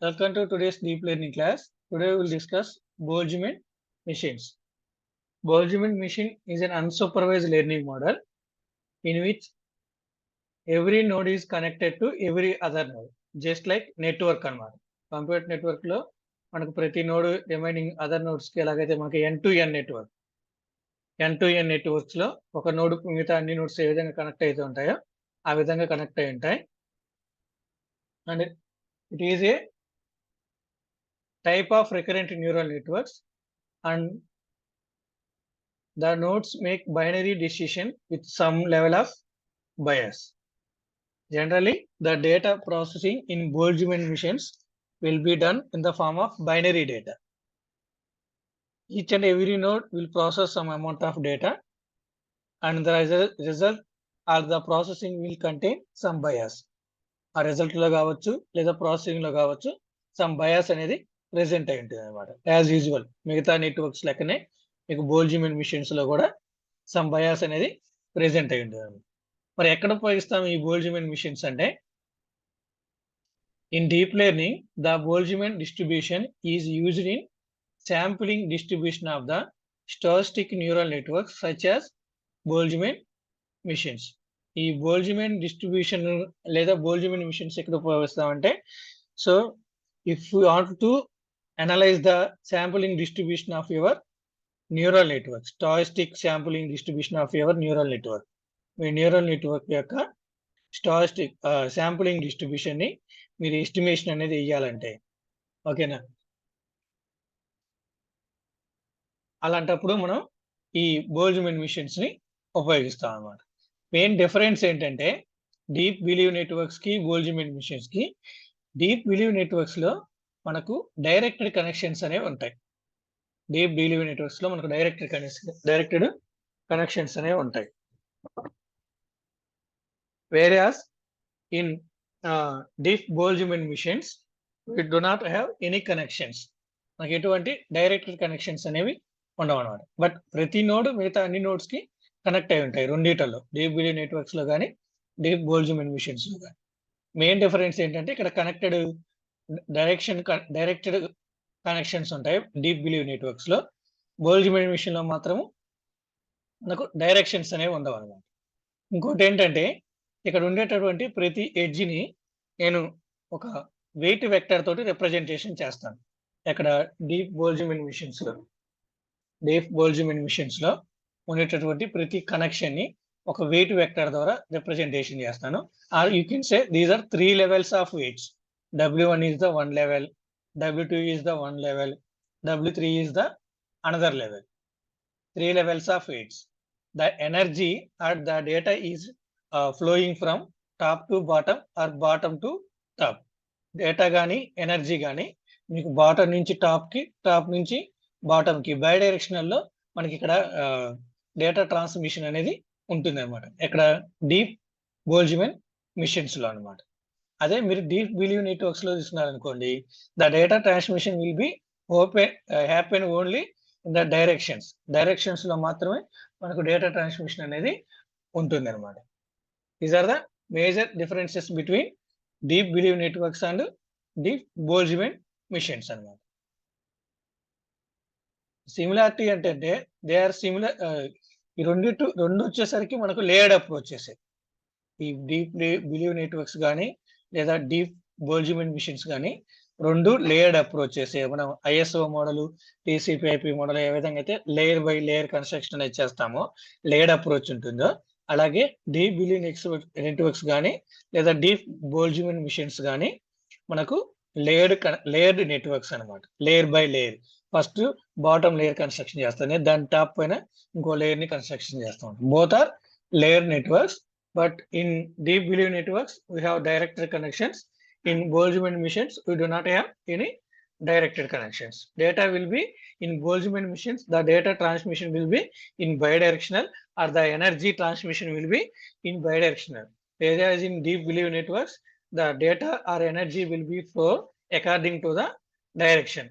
Welcome to today's deep learning class. Today we will discuss Boltzmann machines. Boltzmann machine is an unsupervised learning model in which every node is connected to every other node, just like network అన్నమాట. Computer network లో మనకు ప్రతి node remaining other nodes కి ఎలాగైతే మనకి N2N network N2N networks లో ఒక node మిగతా అన్ని నోడ్స్ ఏ విధంగా కనెక్ట్ అయితే ఉంటాయో ఆ విధంగా కనెక్ట్ అయి ఉంటాయి. And it is a type of recurrent neural networks, and the nodes make binary decision with some level of bias. Generally, the data processing in Boltzmann machines will be done in the form of binary data. Each and every node will process some amount of data, and the result or the processing will contain some bias. ఆ result లో కావచ్చు లేదా processing లో కావచ్చు some bias అనేది present అయి ఉంటుంది అనమాట. యాజ్ యూజువల్ మిగతా నెట్వర్క్స్ లెక్కనే మీకు బోల్ట్జ్మాన్ మిషన్స్ లో కూడా సమ్ బయాస్ అనేది ప్రెసెంట్ అయి ఉంటుంది. మరి ఎక్కడ ఉపయోగిస్తాం ఈ బోల్ట్జ్మాన్ మిషన్స్ అంటే, in deep learning the Boltzmann distribution is used in sampling distribution of the statistic neural networks such as Boltzmann machines. ఈ బోల్ట్జ్మాన్ డిస్ట్రిబ్యూషన్ లేదా బోల్ట్జ్మాన్ మిషన్స్ ఎక్కడ ఉపయోగిస్తామంటే, so if you want to analyse the sampling distribution of your neural network, statistic sampling distribution of your neural network, మీ neural network యొక్క statistic sampling distribution ని మీరు estimation అనేది వేయాలంటే, ఓకేనా, అలాంటప్పుడు మనం ఈ బోల్ట్జ్మాన్ మిషన్స్ ని ఉపయోగిస్తాం అన్నమాట. మెయిన్ డిఫరెన్స్ ఏంటంటే, డీప్ బిలీవ్ నెట్వర్క్స్ కి బోల్ట్జ్మాన్ మిషన్స్ కి, డీప్ బిలీవ్ నెట్వర్క్స్ లో మనకు డైరెక్టెడ్ కనెక్షన్స్ అనేవి ఉంటాయి. డీప్ బిలీవ్ నెట్వర్క్స్ లో మనకు డైరెక్టెడ్ కనెక్షన్స్ అనేవి ఉంటాయి. Whereas in deep Boltzmann machines we do not have any connections. మనకి ఎటువంటి డైరెక్టెడ్ కనెక్షన్స్ అనేవి ఉండవు అన్నమాట. బట్ ప్రతి నోడ్ మిగతా అన్ని నోడ్స్ కి కనెక్ట్ అయి ఉంటాయి రెండిటల్లో, డీప్ బిలీవ్ నెట్వర్క్స్ లో కానీ డీప్ బోల్ట్జ్మాన్ మిషన్స్ లో కానీ. మెయిన్ డిఫరెన్స్ ఏంటంటే, ఇక్కడ డైరెక్టెడ్ కనెక్షన్స్ ఉంటాయి డీప్ బిలీవ్ నెట్వర్క్స్ లో. బోల్ట్జ్మాన్ మిషన్ లో మాత్రము మనకు డైరెక్షన్స్ అనేవి ఉండవు అన్నమాట. ఇంకోటి ఏంటంటే, ఇక్కడ ఉండేటటువంటి ప్రతి ఎడ్జ్ ని నేను ఒక వెయిట్ వెక్టర్ తోటి రిప్రజెంటేషన్ చేస్తాను. ఇక్కడ డీప్ బోల్ట్జ్మాన్ మిషన్స్ లో ఉండేటటువంటి ప్రతి కనెక్షన్ ని ఒక వెయిట్ వెక్టర్ ద్వారా రిప్రజెంటేషన్ చేస్తాను. Are you can say these are 3 levels of weights. W1 is the one level, W2 is the one level, W3 is the another level. 3 levels of weights. The energy at the data is flowing from top to bottom or bottom to top. Data కానీ energy కానీ మీకు bottom నుంచి top కి, top నుంచి bottom కి by directional లో మనకి ఇక్కడ డేటా ట్రాన్స్మిషన్ అనేది ఉంటుంది అనమాట. ఇక్కడ డీప్ బోల్ట్జ్మాన్ మిషన్స్ లో అనమాట. అదే మీరు డీప్ బిలీవ్ నెట్వర్క్స్ లో చూస్తున్నారనుకోండి, the data transmission will be happen only in the directions లో మాత్రమే మనకు డేటా ట్రాన్స్మిషన్ అనేది ఉంటుంది అనమాట. These are the major differences between deep believe networks and deep Boltzmann machines అన్నమాట. సిమిలారిటీ అంటే దే ఆర్ సిమిలర్. ఈ రెండు వచ్చేసరికి మనకు లేయర్డ్ అప్రోచెస్. ఈ డీప్ బిలీవ్ నెట్వర్క్స్ కానీ లేదా డీప్ బోల్ట్జ్మాన్ మిషన్స్ కానీ రెండు లేయర్డ్ అప్రోచెస్. మనం ISO మోడల్, TCP/IP మోడల్ ఏ విధంగా అయితే లేయర్ బై లేయర్ కన్స్ట్రక్షన్ అనేది చేస్తామో, లేయర్డ్ అప్రోచ్ ఉంటుందో, అలాగే డీప్ బిలీవ్ నెట్వర్క్స్ కానీ లేదా డీప్ బోల్ట్జ్మాన్ మిషన్స్ కానీ మనకు లేయర్డ్ నెట్వర్క్స్ అనమాట. Layer by layer, first bottom layer construction చేస్తాను, దాని టాప్ పైన ఇంకో లేయర్ ని కన్స్ట్రక్షన్ చేస్తాం. Both are layer networks, but in deep believe networks we have directed connections. In Boltzmann missions we do not have any directed connections. Data will be in Boltzmann missions, the data transmission will be in bidirectional, or the energy transmission will be in bidirectional. Whereas in deep belief networks, the data or energy will be flow according to the direction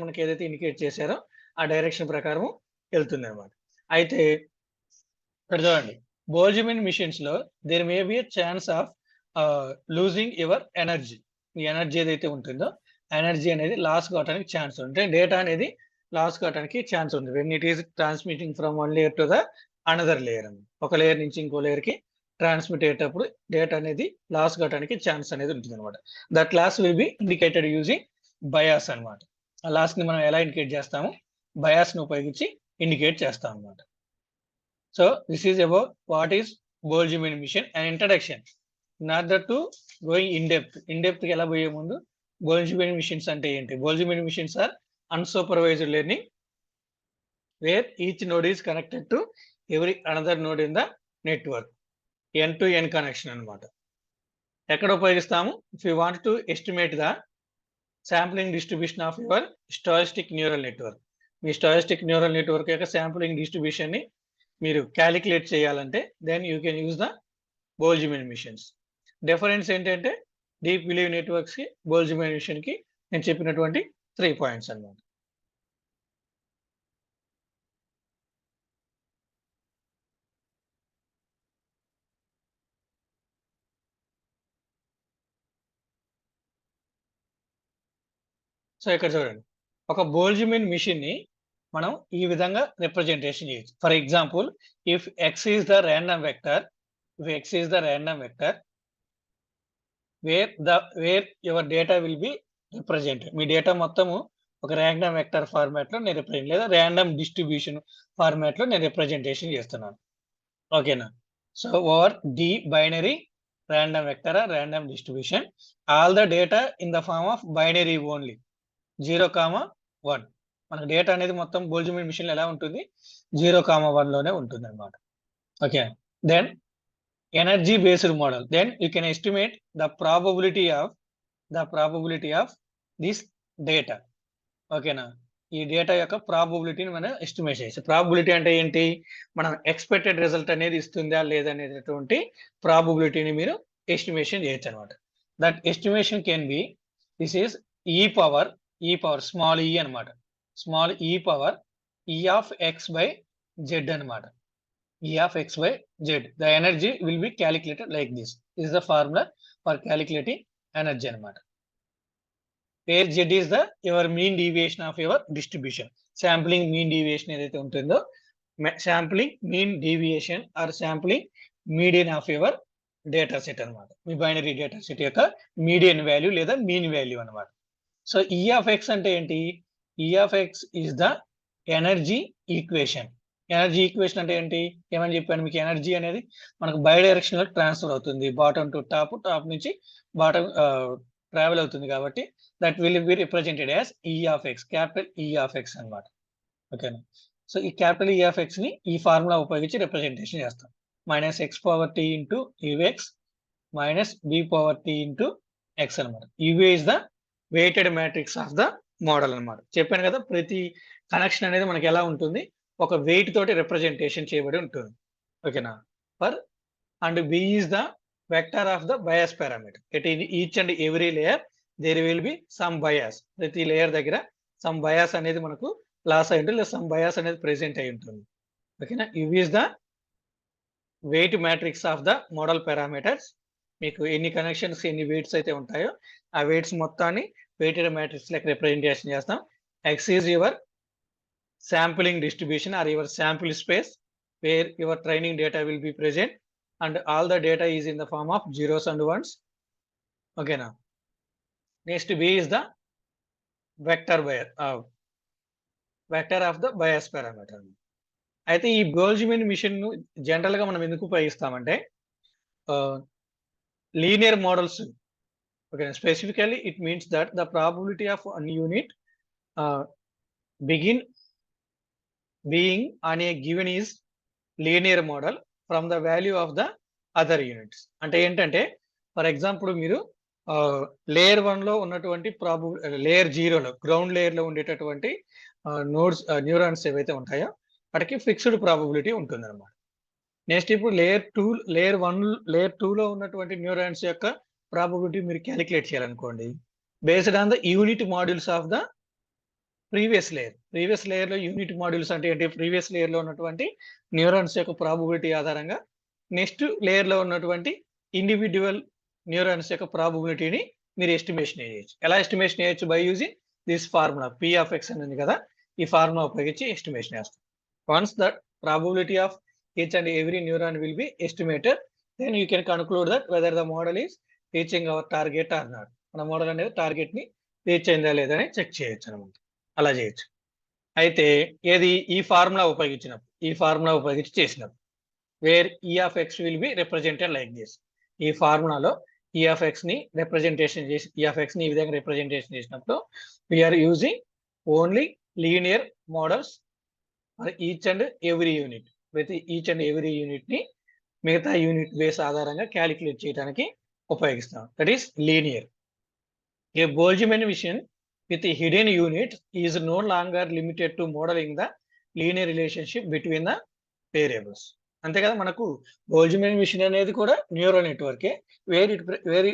మనకి ఏదైతే indicate చేశారో ఆ direction ప్రకారం వెళ్తుంది అనమాట. అయితే ఇక్కడ చూడండి, బోల్ట్జ్మాన్ మిషన్స్ లో there may be chance of losing your energy. ఈ ఎనర్జీ ఏదైతే ఉంటుందో ఎనర్జీ అనేది లాస్ కావడానికి ఛాన్స్ ఉంది. డేటా అనేది లాస్ కావడానికి ఛాన్స్ ఉంది. When it is transmitting from one layer to the another layer అని. ఒక లేయర్ నుంచి ఇంకో లేయర్ కి ట్రాన్స్మిట్ అయ్యేటప్పుడు డేటా అనేది లాస్ కావడానికి ఛాన్స్ అనేది ఉంటుంది అనమాట. That loss will be indicated using bias అనమాట. ఆ లాస్ ని మనం ఎలా ఇండికేట్ చేస్తాము? బయాస్ ని ఉపయోగించి ఇండికేట్ చేస్తాం అనమాట. So this is about what is Boltzmann machine and introduction. In order to going in depth కి ఎలా పోయే ముందు బోల్ట్జ్మాన్ మిషన్స్ అంటే ఏంటి? Boltzmann machines are unsupervised learning where each node is connected to every another node in the network. End to end connection అనమాట. ఎక్కడ ఉపయోగిస్తాము? If you want to estimate the sampling distribution of your statistic neural network. మీ statistic neural network యొక్క sampling distribution ని మీరు calculate చేయాలంటే then you can use the Boltzmann machines. Difference ఏంటంటే deep believe networks కి బోల్ట్జ్మాన్ మిషన్ కి నేను చెప్పినటువంటి 3 పాయింట్స్ అన్నమాట. సో ఇక్కడ చూడండి, ఒక బోల్ట్జ్మాన్ మిషన్ ని మనం ఈ విధంగా రిప్రజెంటేషన్ చేయొచ్చు. For example, if X is the random vector, where your data will be represented. మీ డేటా మొత్తము ఒక ర్యాండమ్ వెక్టర్ ఫార్మాట్ లో నేను రిప్రజెంట్ లేదా ర్యాండమ్ డిస్ట్రిబ్యూషన్ ఫార్మాట్ లో నేను రిప్రజెంటేషన్ చేస్తున్నాను. ఓకేనా? So over the binary random vector or random distribution, all the data in the form of binary only 0,1. మనకు డేటా అనేది మొత్తం బోల్ట్జ్మాన్ మిషన్ ఎలా ఉంటుంది? 0,1 లోనే ఉంటుంది అనమాట. Okay, then energy based model. Then you can estimate the probability of this data. ఓకేనా? ఈ డేటా యొక్క ప్రాబబిలిటీని మనం ఎస్టిమేట్ చేయొచ్చు. ప్రాబబిలిటీ అంటే ఏంటి? మనం ఎక్స్పెక్టెడ్ రిజల్ట్ అనేది ఇస్తుందా లేదా అనేటటువంటి ప్రాబబిలిటీని మీరు ఎస్టిమేషన్ చేయొచ్చు అనమాట. That estimation can be, this is ఈ పవర్ స్మాల్ ఈ అనమాట. స్మాల్ ఈ పవర్ ఈ ఆఫ్ ఎక్స్ బై జెడ్ అనమాట. E of x by z. The energy will be calculated like this. This is the formula for calculating energy అనమాట. Where z is the your mean deviation of your distribution. Sampling mean deviation ఏదైతే ఉంటుందో, sampling mean deviation or sampling median of your data set అనమాట. మీ binary data set యొక్క median value లేదా mean value అనమాట. So E of x అంటే ఏంటి? E of x is the energy equation. Energy equation అంటే ఏంటి? ఏమని చెప్పాను మీకు? ఎనర్జీ అనేది మనకు బై డైరెక్షన్ లో ట్రాన్స్ఫర్ అవుతుంది. బాటమ్ టు టాప్, టాప్ నుంచి బాటమ్ ట్రావెల్ అవుతుంది కాబట్టి that will be represented as ఈ ఆఫ్ ఎక్స్, క్యాపిటల్ ఈ ఆఫ్ ఎక్స్ అనమాట. ఓకేనా? సో ఈ క్యాపిటల్ ఈ ఆఫ్ ఎక్స్ ని ఈ ఫార్ములా ఉపయోగించి రిప్రజెంటేషన్ చేస్తాం. Minus X power T into UX minus B power T into X అనమాట. UA is the weighted matrix of the model అనమాట. చెప్పాను కదా, ప్రతి కనెక్షన్ అనేది మనకి ఎలా ఉంటుంది? ఒక వెయిట్ తోటి రిప్రజెంటేషన్ చేయబడి ఉంటుంది. ఓకేనా? For and B is the vector of the bias parameter. It each and every layer there will be some bias. ప్రతి లేయర్ దగ్గర సమ్ బయాస్ అనేది మనకు లాస్ అయి ఉంటుంది, లేదా సమ్ బయాస్ అనేది ప్రెసెంట్ అయి ఉంటుంది. ఓకేనా? ఇవి is the weight matrix of the model parameters. మీకు ఎన్ని కనెక్షన్స్, ఎన్ని వెయిట్స్ అయితే ఉంటాయో ఆ వెయిట్స్ మొత్తాన్ని వెయిటెడ్ మ్యాట్రిక్స్ లెక్క రిప్రజెంటేషన్ చేస్తాం. X is your sampling distribution or your sample space where your training data will be present and all the data is in the form of zeros and ones. Okay, now next B is the vector of the bias parameter. అయితే ఈ Boltzmann machine ను general గా మనం ఎందుకు ఉపయోగిస్తామంటే linear models. Okay, specifically it means that the probability of one unit begin being on a given is linear model from the value of the other units. అంటే ఏంటంటే for example మీరు layer 1 లో ఉన్నటువంటి layer 0 లో ground layer లో ఉండేటటువంటి nodes neurons ఏవైతే ఉంటాయో వాటికి ఫిక్స్డ్ ప్రాబబిలిటీ ఉంటుంది అనమాట. నెక్స్ట్ ఇప్పుడు లేయర్ 2 లో ఉన్నటువంటి న్యూరాన్స్ యొక్క ప్రాబబిలిటీ మీరు క్యాలిక్యులేట్ చేయాలనుకోండి based on the unit modules of the previous layer లో యూనిట్ మాడ్యూల్స్ అంటే ఏంటి? ప్రీవియస్ లేయర్ లో ఉన్నటువంటి న్యూరాన్స్ యొక్క ప్రాబబిలిటీ ఆధారంగా నెక్స్ట్ లేయర్ లో ఉన్నటువంటి ఇండివిడ్యువల్ న్యూరాన్స్ యొక్క ప్రాబబిలిటీని మీరు ఎస్టిమేషన్ వేయచ్చు. ఎలా ఎస్టిమేషన్ వేయచ్చు? By using this formula P of X అని ఉంది కదా, ఈ ఫార్ములా ఉపయోగించి ఎస్టిమేషన్ వేస్తాం. Once that probability of each and every neuron will be estimated, then you can conclude that whether the model is reaching our target or not. మన model అనేది target ని reach అయిందా లేదా అని చెక్ చేయొచ్చు అనమాట. అలా చేయొచ్చు. అయితే ఏది ఈ ఫార్ములా ఉపయోగించి చేసినప్పుడు వేర్ ఈ of X will be represented like this. ఈ ఫార్ములాలో ఈ ఆఫ్ ఎక్స్ ని రిప్రజెంటేషన్ చేసి ఈ ఆఫ్ ఎక్స్ ని ఈ విధంగా రిప్రజెంటేషన్ చేసినప్పుడు we are using only linear models for each and every unit. ప్రతి ఈచ్ అండ్ ఎవ్రీ యూనిట్ ని మిగతా యూనిట్ బేస్ ఆధారంగా క్యాలిక్యులేట్ చేయడానికి ఉపయోగిస్తాం. That is linear. A Boltzmann machine with a hidden unit is no longer limited to modeling the linear relationship between the variables. అంతే కదా, మనకు Boltzmann machine అనేది కూడా న్యూరల్ నెట్వర్కే, where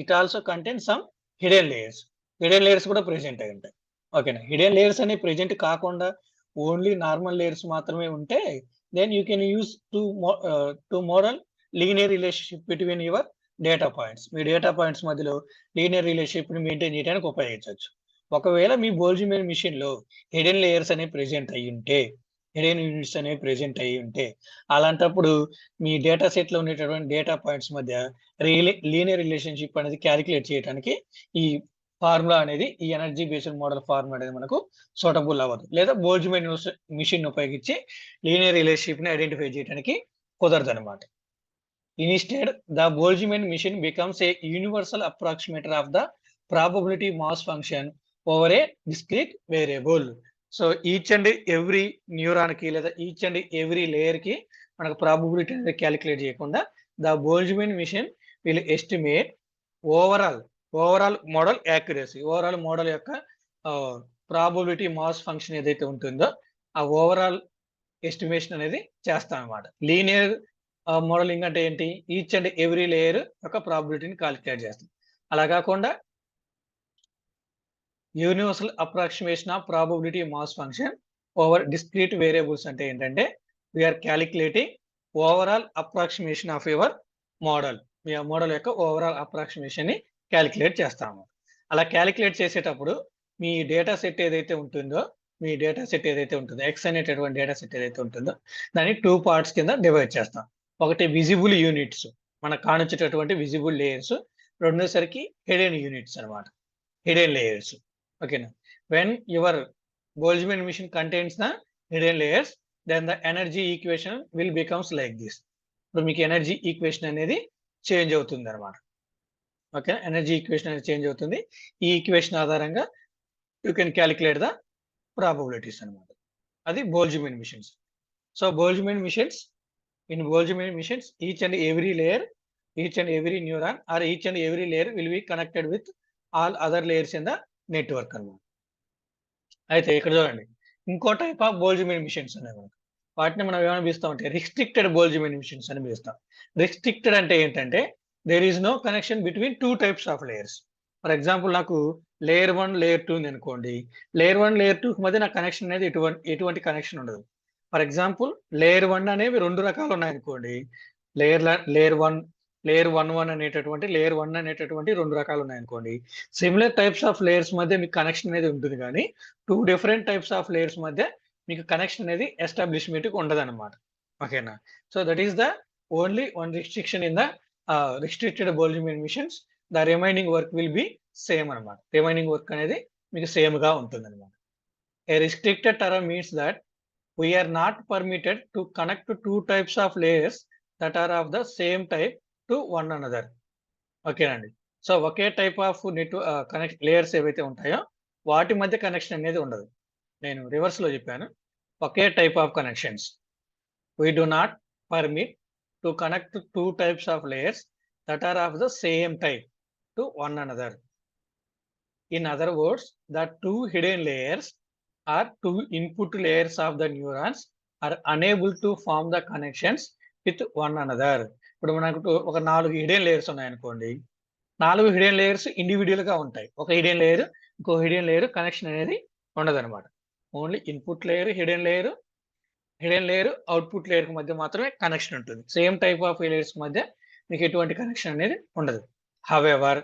it also contain some hidden layers కూడా present అయి ఉంటాయి. ఓకేనా, హిడెన్ లేయర్స్ అనేవి ప్రెజెంట్ కాకుండా ఓన్లీ నార్మల్ లేయర్స్ మాత్రమే ఉంటే then you can use to model linear relationship between your data points. మీ డేటా పాయింట్స్ మధ్యలో లీనియర్ రిలేషన్షిప్ ని మెయింటైన్ చేయడానికి ఉపయోగించవచ్చు. ఒకవేళ మీ బోల్ట్జ్మాన్ మిషన్ లో హిడెన్ లేయర్స్ అనేవి ప్రెజెంట్ అయ్యి ఉంటే, హిడెన్ యూనిట్స్ అనేవి ప్రెజెంట్ అయ్యి ఉంటే, అలాంటప్పుడు మీ డేటా సెట్ లో ఉండేటటువంటి డేటా పాయింట్స్ మధ్య లీనియర్ రిలేషన్షిప్ అనేది క్యాలిక్యులేట్ చేయడానికి ఈ ఫార్ములా అనేది, ఈ ఎనర్జీ బేస్డ్ మోడల్ ఫార్ములా అనేది మనకు సూటబుల్ అవ్వదు. లేదా బోల్ట్జ్మాన్ మిషన్ ఉపయోగించి లీనియర్ రిలేషన్షిప్ ని ఐడెంటిఫై చేయడానికి కుదరదు అనమాట. Instead the Boltzmann machine becomes a universal approximator of the probability mass function over a discrete variable. So each and every neuron కి లేదా ఈచ్ అండ్ ఎవ్రీ లేయర్ కి మనకు probability అనేది క్యాలిక్యులేట్ చేయకుండా the Boltzmann machine will estimate overall model accuracy. Overall model యొక్క probability mass function ఏదైతే ఉంటుందో ఆ ఓవరాల్ ఎస్టిమేషన్ అనేది చేస్తాం అనమాట. లీనియర్ మోడలింగ్ అంటే ఏంటి? ఈచ్ అండ్ ఎవ్రీ లేయర్ యొక్క ప్రాబబిలిటీని క్యాలిక్యులేట్ చేస్తాం. అలా కాకుండా universal approximation of probability mass function over discrete variables అంటే ఏంటంటే we are calculating overall approximation of your model. మీ మోడల్ యొక్క ఓవరాల్ అప్రాక్సిమేషన్ ని క్యాలిక్యులేట్ చేస్తాము. అలా క్యాలిక్యులేట్ చేసేటప్పుడు మీ డేటా సెట్ ఏదైతే ఉంటుందో ఎక్స్ అనేటటువంటి డేటా సెట్ ఏదైతే ఉంటుందో దాన్ని 2 పార్ట్స్ కింద డివైడ్ చేస్తాం. ఒకటి విజిబుల్ యూనిట్స్, మనకు కానొచ్చేటటువంటి విజిబుల్ లేయర్స్. రెండోసరికి హిడెన్ యూనిట్స్ అనమాట, హిడెన్ లేయర్స్. ఓకేనా, when your Boltzmann machine contains the hidden layers then the energy equation will becomes like this. ఇప్పుడు మీకు ఎనర్జీ ఈక్వేషన్ అనేది చేంజ్ అవుతుంది అనమాట. ఓకే, ఎనర్జీ ఈక్వేషన్ అనేది చేంజ్ అవుతుంది. ఈ ఈక్వేషన్ ఆధారంగా you can calculate the probabilities అనమాట. అది Boltzmann machines. So Boltzmann machines, in Boltzmann machines each and every layer, each and every neuron are each and every layer will be connected with all other layers in the network అన్నమాట. అయితే ఇక్కడ చూడండి, ఇంకో type of Boltzmann machines ఉన్నాయి మనకు. వాటిని మనం ఏమైనా పిలుస్తామంటే రిస్ట్రిక్టెడ్ బోల్ట్జ్మాన్ మిషన్స్ అని పిలుస్తాం. రిస్ట్రిక్టెడ్ అంటే ఏంటంటే there is no connection between 2 types of layers. For example నాకు లేయర్ 1 లేయర్ 2 ఉంది అనుకోండి. లేయర్ 1 లేయర్ 2 మధ్య నా కనెక్షన్ అనేది ఎటువంటి కనెక్షన్ ఉండదు. ఫర్ ఎగ్జాంపుల్ లేయర్ 1 అనేవి 2 రకాలు ఉన్నాయి అనుకోండి. లేయర్ 1 అనేటటువంటి లేయర్ 1 అనేటటువంటి 2 రకాలు ఉన్నాయి అనుకోండి. సిమిలర్ టైప్స్ ఆఫ్ లేయర్స్ మధ్య మీకు కనెక్షన్ అనేది ఉంటుంది కానీ 2 డిఫరెంట్ టైప్స్ ఆఫ్ లేయర్స్ మధ్య మీకు కనెక్షన్ అనేది ఎస్టాబ్లిష్మెంట్ ఉండదు అనమాట. ఓకేనా, so that is the only one restriction in the restricted Boltzmann machines. The remaining work will be same అనమాట. రిమైనింగ్ వర్క్ అనేది మీకు సేమ్ గా ఉంటుంది అనమాట. A restricted term means that we are not permitted to connect 2 types of layers that are of the same type to one another. ఓకేనండి, so ఒకే type of connect layers ఏవైతే ఉంటాయో వాటి మధ్య కనెక్షన్ అనేది ఉండదు. నేను రివర్స్ లో చెప్పాను, ఒకే type of connections. We do not permit to connect 2 types of layers that are of the same type to one another. In other words, the 2 hidden layers or 2 input layers of the neurons are unable to form the connections with one another. ఇప్పుడు మనకు ఒక 4 hidden layers ఉన్నాయనుకోండి. 4 hidden layers individual గా ఉంటాయి. ఒక hidden layer ఇంకో hidden layer connection అనేది ఉండదన్నమాట. Only input layer hidden layer output layer మధ్య మాత్రమే కనెక్షన్ ఉంటుంది. సేమ్ టైప్ ఆఫ్ లేయర్స్ మధ్య మీకు ఎటువంటి కనెక్షన్ అనేది ఉండదు. However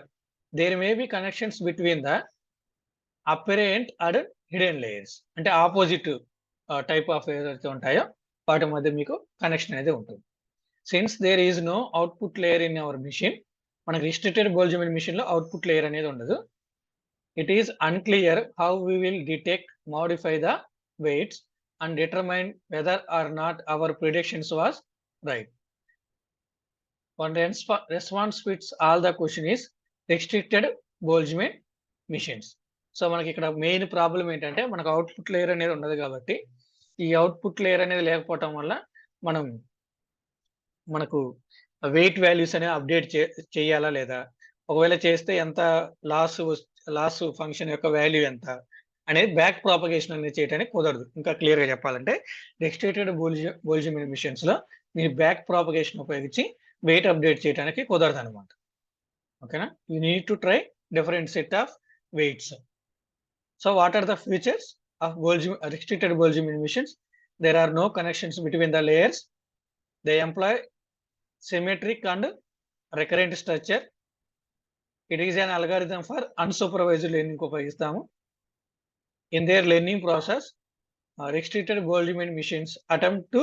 there may be connections between the apparent and hidden layers. అంటే ఆపోజిట్ టైప్ ఆఫ్ ఏదైతే ఉంటాయో వాటి మధ్య మీకు కనెక్షన్ అనేది ఉంటుంది. Since there is no output layer in our machine, మనకి రిస్ట్రిక్టెడ్ బోల్జిమిన్ మిషన్ లో అవుట్పుట్ లేయర్ అనేది ఉండదు. It is unclear how we will detect, modify the weights and determine whether or not our predictions was right. One response fits all the question is restricted Boltzmann machines. So మనకి ఇక్కడ main problem ఏంటంటే మనకు output layer అనేది ఉండదు కాబట్టి ఈ output layer అనేది లేకపోవటం వల్ల మనకు వెయిట్ వాల్యూస్ అనేవి అప్డేట్ చేయాలా లేదా, ఒకవేళ చేస్తే ఎంత లాస్ ఫంక్షన్ యొక్క వాల్యూ ఎంత అనేది బ్యాక్ ప్రాపగేషన్ అనేది చేయడానికి కుదరదు. ఇంకా క్లియర్ గా చెప్పాలంటే రెస్ట్రిక్టెడ్ బోల్ట్జ్మాన్ మిషన్స్ లో మీరు బ్యాక్ ప్రాపగేషన్ ఉపయోగించి వెయిట్ అప్డేట్ చేయడానికి కుదరదు అనమాట. ఓకేనా, you need to try different set of weights. So what are the features of restricted Boltzmann machines? There are no connections between the layers. They employ symmetric and recurrent structure. It is an algorithm for unsupervised learning ఉపయోగిస్తాము. In their learning process, restricted Boltzmann machines attempt to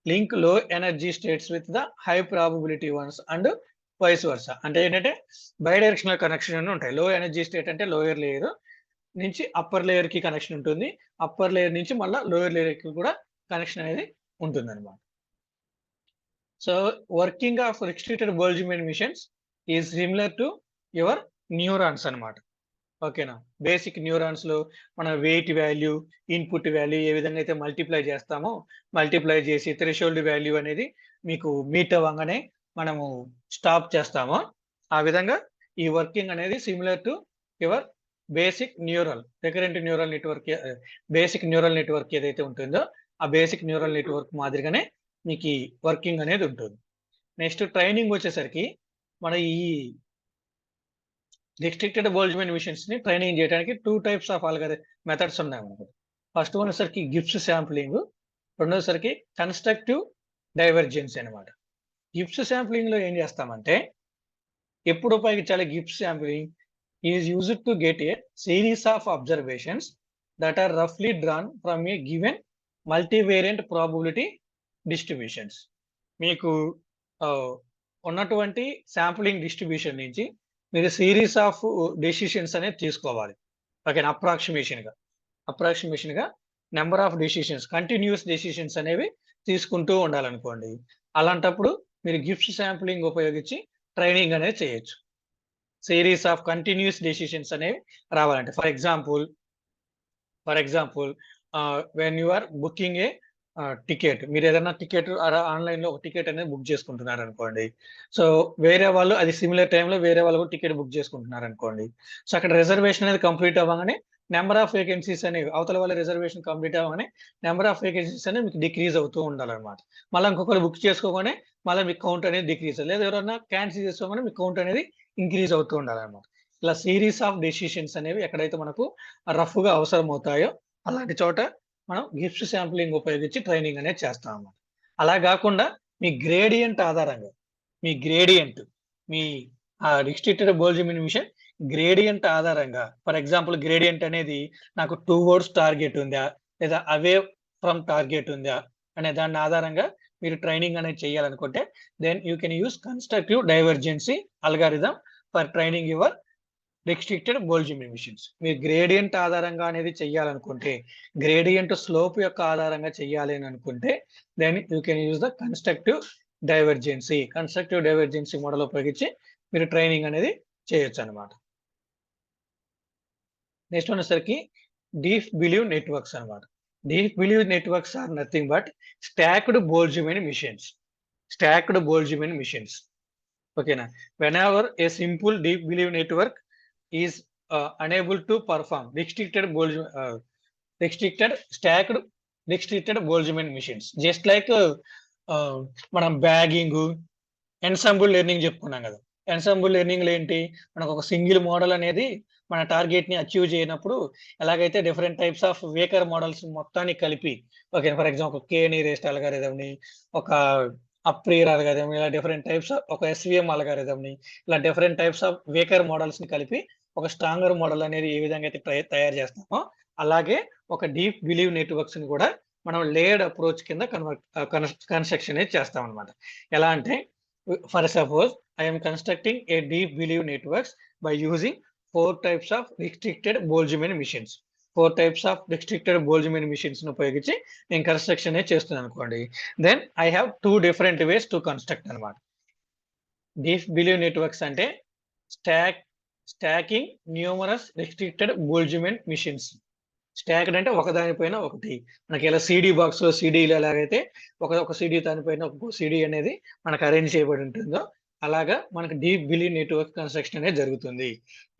link low energy states with the high probability ones and vice versa. అంటే ఏంటంటే bidirectional connection అని ఉంటాయి. లో energy state అంటే lower layer నుంచి upper layer కి connection ఉంటుంది, అప్పర్ లేయర్ నుంచి మళ్ళీ లోయర్ లేయర్ కి కూడా కనెక్షన్ అనేది ఉంటుంది అనమాట. So working of restricted Boltzmann machines is similar to your neurons అనమాట. ఓకేనా, బేసిక్ న్యూరాన్స్ లో మన వెయిట్ వాల్యూ, ఇన్పుట్ వాల్యూ ఏ విధంగా అయితే మల్టిప్లై చేస్తామో, మల్టిప్లై చేసి థ్రెషోల్డ్ వాల్యూ అనేది మీకు మీట్ అవ్వగానే మనము స్టాప్ చేస్తామో, ఆ విధంగా ఈ వర్కింగ్ అనేది similar to your basic recurrent neural network. Basic neural network ఏదైతే ఉంటుందో ఆ బేసిక్ న్యూరల్ నెట్వర్క్ మాదిరిగానే మీకు ఈ వర్కింగ్ అనేది ఉంటుంది. నెక్స్ట్ ట్రైనింగ్ వచ్చేసరికి మన ఈ రిస్ట్రిక్టెడ్ బోల్ట్జ్మాన్ మిషన్స్ ని ట్రైనింగ్ చేయడానికి 2 టైప్స్ ఆఫ్ మెథడ్స్ ఉన్నాయి మనకు. ఫస్ట్ వన్ వచ్చేసరికి గిబ్స్ శాంప్లింగ్, రెండోసరికి కన్స్ట్రక్టివ్ డైవర్జెన్స్ అనమాట. గిబ్స్ శాంప్లింగ్ లో ఏం చేస్తామంటే, ఎప్పుడు ఉపయోగించాలి Gibbs sampling? is used to get a series of observations that are roughly drawn from a given multivariate probability distributions. మీకు ఉన్నటువంటి శాంప్లింగ్ డిస్ట్రిబ్యూషన్ నుంచి మీరు సిరీస్ ఆఫ్ డెసిషన్స్ అనేది తీసుకోవాలి. ఓకే, అప్రాక్సిమేషన్ గా number of decisions, continuous decisions అనేవి తీసుకుంటూ ఉండాలనుకోండి. అలాంటప్పుడు మీరు గిబ్స్ శాంప్లింగ్ ఉపయోగించి ట్రైనింగ్ అనేది చేయొచ్చు. సిరీస్ ఆఫ్ కంటిన్యూస్ డెసిషన్స్ అనేవి రావాలంటే, for example when you are booking a ticket, మీరు ఏదైనా టికెట్ ఆన్లైన్ లో ఒక టికెట్ అనేది బుక్ చేసుకుంటున్నారు అనుకోండి. సో వేరే వాళ్ళు అది సిమిలర్ టైంలో వేరే వాళ్ళు కూడా టికెట్ బుక్ చేసుకుంటున్నారు అనుకోండి. సో అక్కడ రిజర్వేషన్ అనేది కంప్లీట్ అవ్వగానే నెంబర్ ఆఫ్ వేకెన్సీస్ అనేవి, అవతల వాళ్ళ రిజర్వేషన్ కంప్లీట్ అవ్వగానే నెంబర్ ఆఫ్ వేకెన్సీస్ అనేవి మీకు డిక్రీజ్ అవుతూ ఉండాలన్నమాట. మళ్ళీ ఇంకొకరు బుక్ చేసుకోగానే మళ్ళీ మీకు కౌంట్ అనేది డిక్రీజ్, లేదా ఎవరైనా క్యాన్సిల్ చేసుకోగానే మీకు కౌంట్ అనేది ఇంక్రీజ్ అవుతూ ఉండాలన్నమాట. ఇలా సిరీస్ ఆఫ్ డెసిషన్స్ అనేవి ఎక్కడైతే మనకు రఫ్ గా అవసరం అవుతాయో అలాంటి చోట మనం గిబ్స్ శాంప్లింగ్ ఉపయోగించి ట్రైనింగ్ అనేది చేస్తాం అన్నమాట. అలా కాకుండా మీ గ్రేడియంట్ ఆధారంగా, మీ రిస్ట్రిక్టెడ్ బోల్ట్జ్మాన్ మిషన్ గ్రేడియంట్ ఆధారంగా, ఫర్ ఎగ్జాంపుల్ గ్రేడియంట్ అనేది నాకు 2 వర్డ్స్ టార్గెట్ ఉందా లేదా అవే ఫ్రమ్ టార్గెట్ ఉందా అనే దాని ఆధారంగా మీరు ట్రైనింగ్ అనేది చేయాలనుకుంటే, then you can use constructive divergency algorithm for training your restricted Boltzmann machines. మీరు గ్రేడియంట్ ఆధారంగా అనేది చేయాలనుకుంటే, గ్రేడియంట్ స్లోప్ యొక్క ఆధారంగా చేయాలి అని అనుకుంటే, then you can use the constructive divergency model ఉపయోగించి మీరు ట్రైనింగ్ అనేది చేయొచ్చు అనమాట. నెక్స్ట్ వచ్చేసరికి డీప్ బిలీవ్ నెట్వర్క్స్ అనమాట. Deep believe networks are nothing but stacked Boltzmann machines. ఓకేనా, whenever a simple deep believe network is unable to perform restricted Boltzmann machines, just like మనం bagging, ensemble learning చెప్పుకున్నాం కదా. Ensemble learning లో ఏంటి, మనకు ఒక single model అనేది మన టార్గెట్ ని అచీవ్ చేయనప్పుడు ఎలాగైతే different types of weaker models మొత్తాన్ని కలిపి, okay for example K nearest algorithm ని, ఒక అప్రియర్ అల్గారిథం ఇలా డిఫరెంట్ టైప్స్ ఆఫ్ ఒక ఎస్వీఎం అల్గారిథంని ఇలా డిఫరెంట్ టైప్స్ ఆఫ్ వేకర్ మోడల్స్ని కలిపి ఒక స్ట్రాంగర్ మోడల్ అనేది ఏ విధంగా అయితే తయారు చేస్తామో అలాగే ఒక డీప్ బిలీవ్ నెట్వర్క్స్ ని కూడా మనం లేయర్డ్ అప్రోచ్ కింద కన్స్ట్రక్షన్ అనేది చేస్తాం అనమాట. ఎలా అంటే for suppose I'm constructing A deep believe networks by using 4 types of restricted Boltzmann machines. 4 types of restricted Boltzmann machines ను ఉపయోగించి నేను కన్స్ట్రక్షన్ అనేది చేస్తున్నాను అనుకోండి. Then I have 2 different ways to construct అనమాట. డీప్ బిలీవ్ నెట్వర్క్స్ అంటే stacking numerous restricted Boltzmann machines. Stacked అంటే ఒకదానిపైన ఒకటి. మనకి ఇలా సిడి బాక్స్ లో సిడీలు ఎలాగైతే ఒక సిడి దానిపైన ఒక సిడి అనేది మనకు అరేంజ్ చేయబడి ఉంటుందో అలాగా మనకు డీప్ బిలీవ్ నెట్వర్క్ కన్స్ట్రక్షన్ అనేది జరుగుతుంది.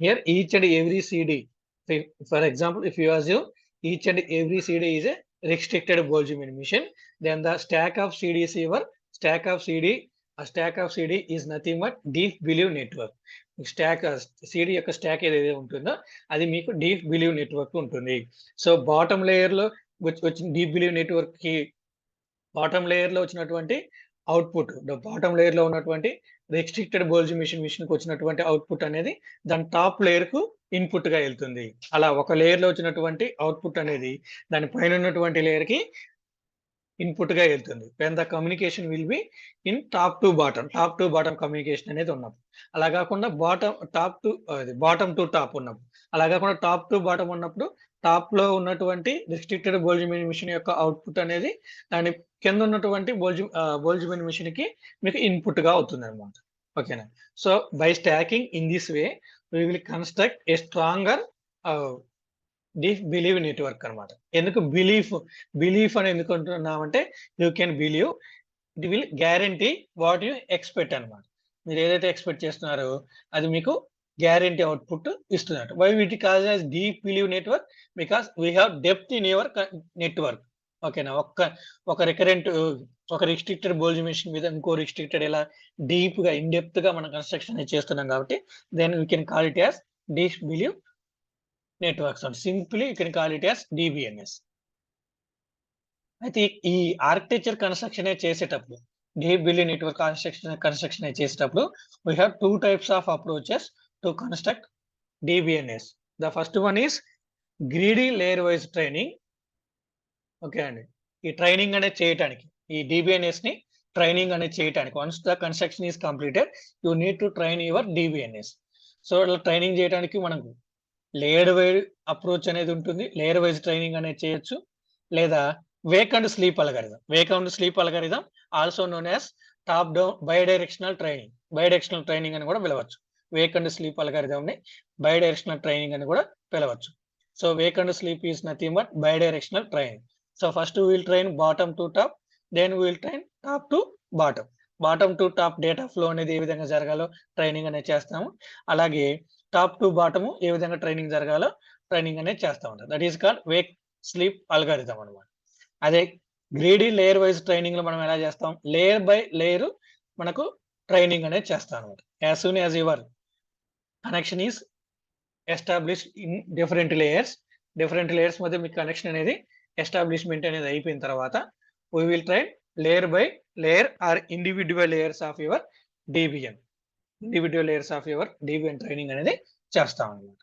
Here each and every CD, for example if you assume each and every CD is a restricted Boltzmann machine, then the stack of CD is your stack of CD. A stack of CD is nothing but deep believe network. Stack CD యొక్క stack ఏదైతే ఉంటుందో అది మీకు deep believe network ఉంటుంది. So bottom layer లో వచ్చిన deep believe network కి bottom layer లో వచ్చినటువంటి అవుట్పుట్, బాటమ్ లేయర్ లో ఉన్నటువంటి రెస్ట్రిక్టెడ్ బోల్ట్జ్మాన్ మిషన్ కి వచ్చినటువంటి అవుట్పుట్ అనేది దాని టాప్ లేయర్ కు ఇన్పుట్ గా వెళ్తుంది. అలా ఒక లేయర్ లో వచ్చినటువంటి అవుట్పుట్ అనేది దాని పైన ఉన్నటువంటి లేయర్ కి ఇన్పుట్ గా వెళ్తుంది. When the communication will be in top to bottom communication అనేది ఉన్నప్పుడు. అలా కాకుండా బాటమ్ టు టాప్ ఉన్నప్పుడు, అలా కాకుండా టాప్ టు బాటమ్ ఉన్నప్పుడు టాప్ లో ఉన్నటువంటి రిస్ట్రిక్టెడ్ బోల్ట్జ్మాన్ మిషన్ యొక్క అవుట్పుట్ అనేది దాని కింద ఉన్నటువంటి బోల్ట్జ్మాన్ మిషన్ కి మీకు ఇన్పుట్ గా అవుతుంది అనమాట. ఓకేనా. So by stacking in this way we will construct a stronger deep believe network అనమాట. ఎందుకు బిలీఫ్ అని ఎందుకు అంటున్నామంటే you can believe, it will guarantee what you expect అనమాట. మీరు ఏదైతే ఎక్స్పెక్ట్ చేస్తున్నారో అది మీకు గ్యారంటీ అవుట్పుట్ ఇస్తున్నట్టు. Why it cause as deep believe network? Because we have depth in your network. ఓకేనా. ఒక రికరెంట్ ఒక రిస్ట్రిక్టెడ్ బోల్ట్జ్మాన్ మిషన్ మీద ఇంకో రిస్ట్రిక్టెడ్ ఇలా డీప్ గా ఇన్ డెప్త్ గా మనం కన్స్ట్రక్షన్ చేస్తున్నాం కాబట్టి then we can call it as deep believe networks. Simply you can call it as DBNs. అయితే ఈ ఆర్కిటెక్చర్ కన్స్ట్రక్షన్ చేసేటప్పుడు, డీప్ బిలీవ్ నెట్వర్క్ కన్స్ట్రక్షన్ చేసేటప్పుడు we have 2 types of approaches to construct DBNS. The first one is greedy layer wise training. Okay అండి. ఈ training అనేది చేయటానికి, ఈ డిబిఎన్ఎస్ ని ట్రైనింగ్ అనేది చేయటానికి, once the construction is completed you need to train your DBNs. So ఇలా training చేయడానికి మనకు లేయర్డ్ వైజ్ అప్రోచ్ అనేది ఉంటుంది. లేయర్ వైజ్ ట్రైనింగ్ అనేది చేయొచ్చు. లేదా Wake and sleep algorithm also known as top down bidirectional training అని కూడా పిలవచ్చు. వేక్ అండ్ స్లీప్ అల్గారిథం ని బైడైరెక్షనల్ ట్రైనింగ్ అని కూడా పిలవచ్చు. So Wake and sleep is nothing but bidirectional training. So first we will train bottom to top, then we will train top to bottom to top data flow అనేది ఏ విధంగా జరగాలో training అనేది చేస్తాము. అలాగే top to bottom ఏ విధంగా training జరగాలో training అనేది చేస్తూ ఉంటాం. That is called Wake sleep algorithm అనమాట. అదే గ్రీడీ లేయర్ వైజ్ ట్రైనింగ్ లో మనం ఎలా చేస్తాం, లేయర్ బై లేయర్ మనకు ట్రైనింగ్ అనేది చేస్తాం అనమాట. As soon as your connection is establish in different layers మధ్య మీకు కనెక్షన్ అనేది ఎస్టాబ్లిష్మెంట్ అనేది అయిపోయిన తర్వాత we will train layer by layer or individual layers of your DBN training అనేది చేస్తాం అన్నమాట.